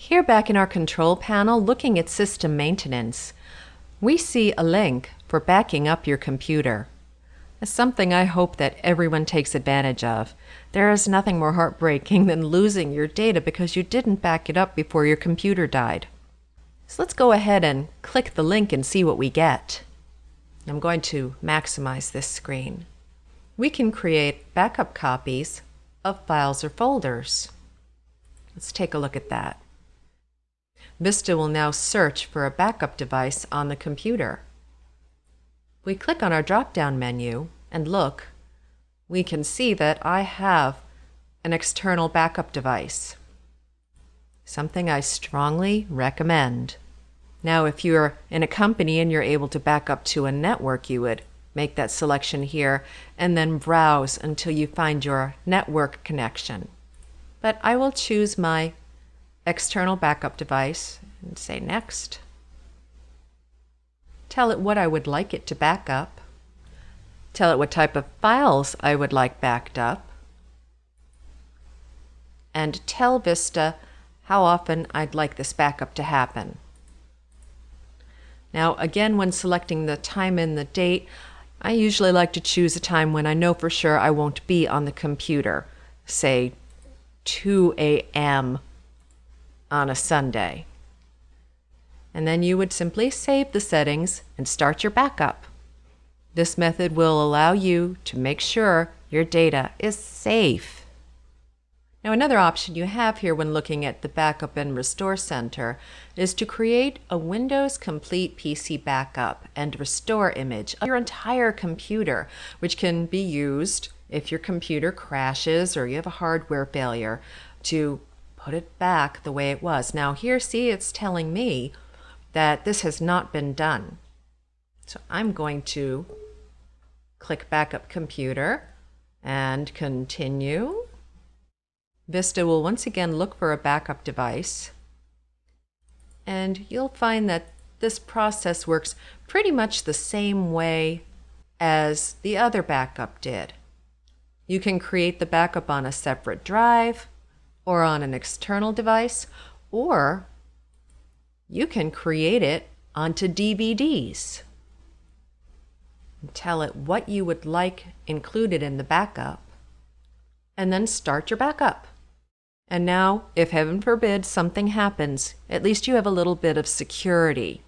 Here back in our control panel, looking at system maintenance, we see a link for backing up your computer. It's something I hope that everyone takes advantage of. There is nothing more heartbreaking than losing your data because you didn't back it up before your computer died. So let's go ahead and click the link and see what we get. I'm going to maximize this screen. We can create backup copies of files or folders. Let's take a look at that. Vista will now search for a backup device on the computer. We click on our drop-down menu and look. We can see that I have an external backup device, something I strongly recommend. Now, if you're in a company and you're able to back up to a network, you would make that selection here and then browse until you find your network connection. But I will choose my external backup device and say next. Tell it what I would like it to back up. Tell it what type of files I would like backed up. And tell Vista how often I'd like this backup to happen. Now again, when selecting the time and the date, I usually like to choose a time when I know for sure I won't be on the computer, say 2 a.m. on a Sunday. And then you would simply save the settings and start your backup. This method will allow you to make sure your data is safe. Now, another option you have here when looking at the Backup and Restore Center is to create a Windows Complete PC backup and restore image of your entire computer, which can be used if your computer crashes or you have a hardware failure to put it back the way it was. Now here, see, it's telling me that this has not been done. So I'm going to click Backup Computer and continue. Vista will once again look for a backup device, and you'll find that this process works pretty much the same way as the other backup did. You can create the backup on a separate drive or on an external device, or you can create it onto DVDs. Tell it what you would like included in the backup, and then start your backup. And now, if heaven forbid something happens, at least you have a little bit of security.